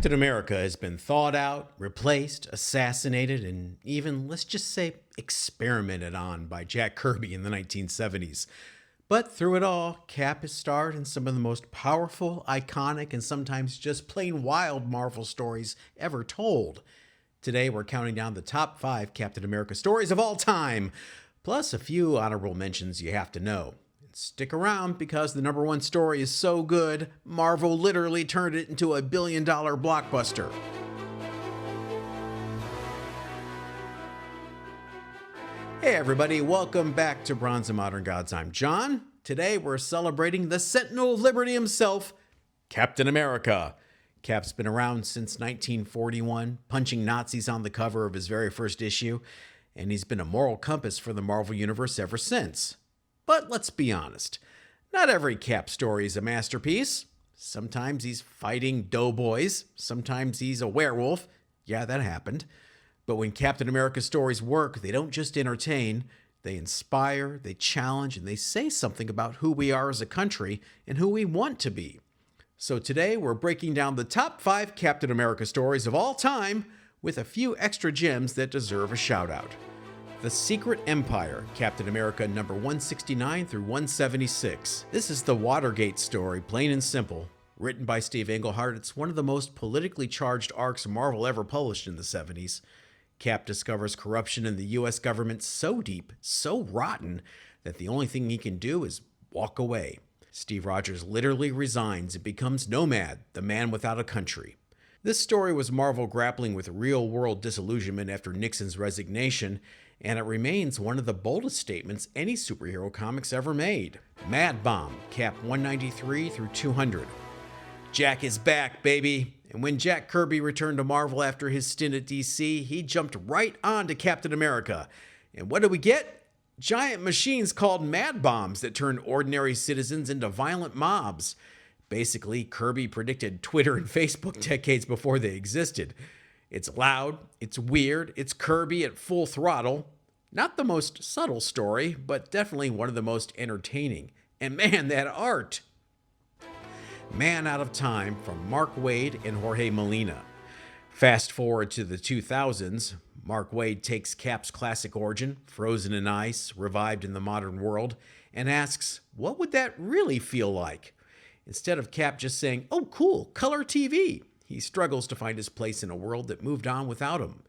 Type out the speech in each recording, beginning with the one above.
Captain America has been thawed out, replaced, assassinated, and even, let's just say, experimented on by Jack Kirby in the 1970s. But through it all, Cap has starred in some of the most powerful, iconic, and sometimes just plain wild Marvel stories ever told. Today, we're counting down the top 5 Captain America stories of all time, plus a few honorable mentions you have to know. Stick around because the number 1 story is so good, Marvel literally turned it into a billion-dollar blockbuster. Hey everybody, welcome back to Bronze and Modern Gods. I'm John. Today we're celebrating the Sentinel of Liberty himself, Captain America. Cap's been around since 1941, punching Nazis on the cover of his very first issue, and he's been a moral compass for the Marvel Universe ever since. But let's be honest, not every Cap story is a masterpiece. Sometimes he's fighting doughboys, sometimes he's a werewolf. Yeah, that happened. But when Captain America stories work, they don't just entertain, they inspire, they challenge, and they say something about who we are as a country and who we want to be. So today we're breaking down the top 5 Captain America stories of all time with a few extra gems that deserve a shout out. The Secret Empire, Captain America number 169 through 176. This is the Watergate story, plain and simple. Written by Steve Englehart, it's one of the most politically charged arcs Marvel ever published in the 70s. Cap discovers corruption in the US government so deep, so rotten, that the only thing he can do is walk away. Steve Rogers literally resigns and becomes Nomad, the man without a country. This story was Marvel grappling with real-world disillusionment after Nixon's resignation, and it remains one of the boldest statements any superhero comics ever made. Mad Bomb, Cap 193 through 200. Jack is back, baby! And when Jack Kirby returned to Marvel after his stint at DC, he jumped right on to Captain America. And what do we get? Giant machines called Mad Bombs that turn ordinary citizens into violent mobs. Basically, Kirby predicted Twitter and Facebook decades before they existed. It's loud, it's weird, it's Kirby at full throttle. Not the most subtle story, but definitely one of the most entertaining. And man, that art! Man Out of Time from Mark Waid and Jorge Molina. Fast forward to the 2000s, Mark Waid takes Cap's classic origin, frozen in ice, revived in the modern world, and asks, what would that really feel like? Instead of Cap just saying, oh cool, color TV, he struggles to find his place in a world that moved on without him.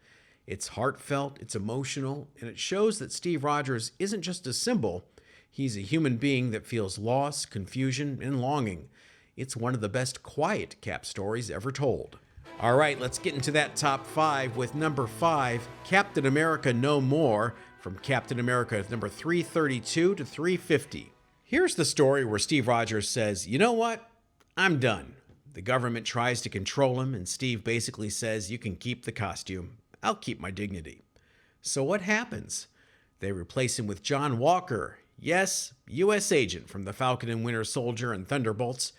It's heartfelt, it's emotional, and it shows that Steve Rogers isn't just a symbol. He's a human being that feels loss, confusion, and longing. It's one of the best quiet Cap stories ever told. All right, let's get into that top 5 with number 5, Captain America No More, from Captain America number 332 to 350. Here's the story where Steve Rogers says, you know what? I'm done. The government tries to control him, and Steve basically says, you can keep the costume. I'll keep my dignity. So what happens? They replace him with John Walker. Yes, U.S. agent from the Falcon and Winter Soldier and Thunderbolts.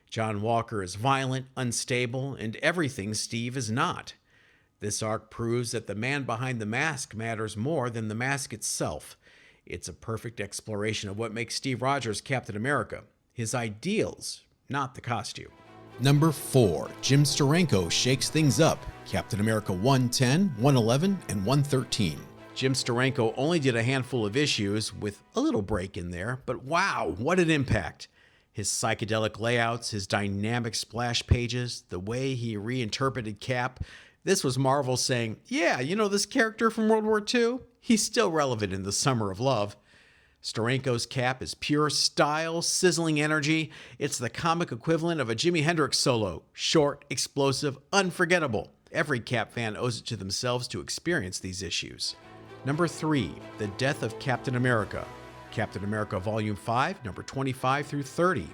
John Walker is violent, unstable, and everything Steve is not. This arc proves that the man behind the mask matters more than the mask itself. It's a perfect exploration of what makes Steve Rogers Captain America. His ideals, not the costume. Number 4, Jim Steranko shakes things up. Captain America 110, 111, and 113. Jim Steranko only did a handful of issues with a little break in there, but wow, what an impact. His psychedelic layouts, his dynamic splash pages, the way he reinterpreted Cap. This was Marvel saying, yeah, you know this character from World War II? He's still relevant in the Summer of Love. Steranko's Cap is pure style, sizzling energy. It's the comic equivalent of a Jimi Hendrix solo. Short, explosive, unforgettable. Every Cap fan owes it to themselves to experience these issues. Number 3, The Death of Captain America. Captain America Volume 5, number 25 through 30.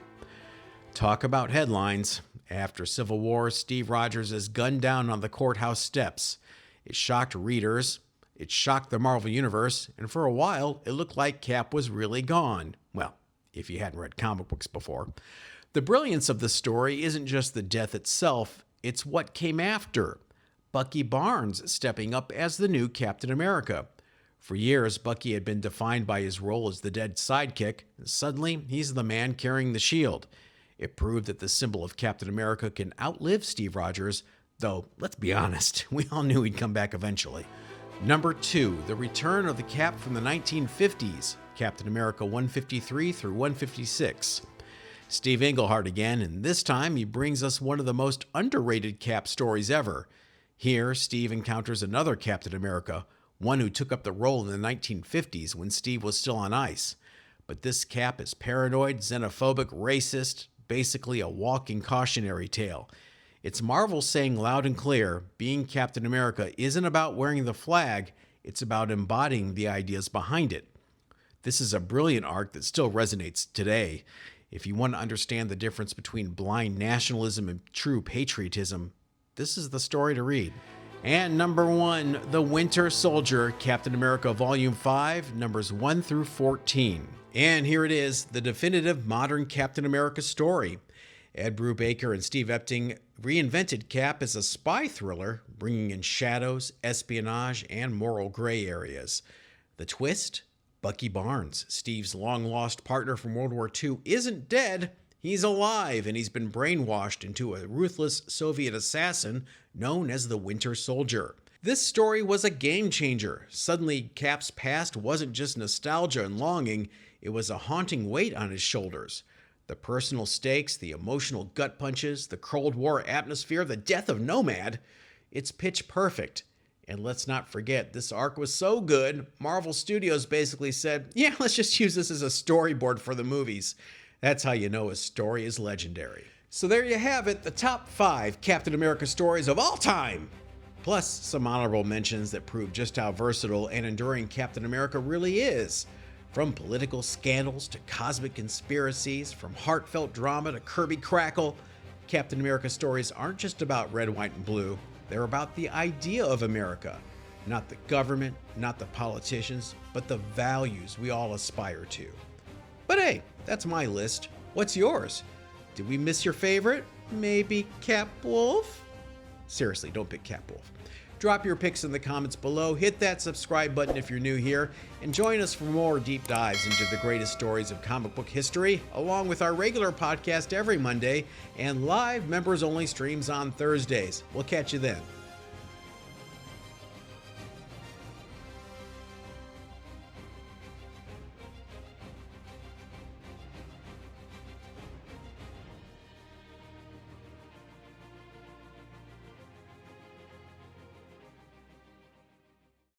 Talk about headlines. After Civil War, Steve Rogers is gunned down on the courthouse steps. It shocked readers. It shocked the Marvel Universe, and for a while, it looked like Cap was really gone. Well, if you hadn't read comic books before. The brilliance of the story isn't just the death itself, it's what came after. Bucky Barnes stepping up as the new Captain America. For years, Bucky had been defined by his role as the dead sidekick, and suddenly he's the man carrying the shield. It proved that the symbol of Captain America can outlive Steve Rogers, Though, let's be honest, we all knew he'd come back eventually. Number 2, the return of the Cap from the 1950s, Captain America 153 through 156. Steve Englehart again, and this time he brings us one of the most underrated Cap stories ever. Here, Steve encounters another Captain America, one who took up the role in the 1950s when Steve was still on ice. But this Cap is paranoid, xenophobic, racist, basically a walking cautionary tale. It's Marvel saying loud and clear, being Captain America isn't about wearing the flag, it's about embodying the ideas behind it. This is a brilliant arc that still resonates today. If you want to understand the difference between blind nationalism and true patriotism, this is the story to read. And number 1, The Winter Soldier, Captain America Volume 5, numbers 1 through 14. And here it is, the definitive modern Captain America story. Ed Brubaker and Steve Epting reinvented Cap as a spy thriller, bringing in shadows, espionage, and moral gray areas. The twist? Bucky Barnes, Steve's long-lost partner from World War II, isn't dead. He's alive, and he's been brainwashed into a ruthless Soviet assassin known as the Winter Soldier. This story was a game changer. Suddenly, Cap's past wasn't just nostalgia and longing, it was a haunting weight on his shoulders. The personal stakes, the emotional gut punches, the Cold War atmosphere, the death of Nomad. It's pitch perfect. And let's not forget, this arc was so good, Marvel Studios basically said, yeah, let's just use this as a storyboard for the movies. That's how you know a story is legendary. So there you have it, the top 5 Captain America stories of all time. Plus some honorable mentions that prove just how versatile and enduring Captain America really is. From political scandals to cosmic conspiracies, from heartfelt drama to Kirby crackle, Captain America stories aren't just about red, white, and blue. They're about the idea of America. Not the government, not the politicians, but the values we all aspire to. But hey, that's my list. What's yours? Did we miss your favorite? Maybe Cap Wolf? Seriously, don't pick Cap Wolf. Drop your picks in the comments below, hit that subscribe button if you're new here, and join us for more deep dives into the greatest stories of comic book history, along with our regular podcast every Monday and live members-only streams on Thursdays. We'll catch you then.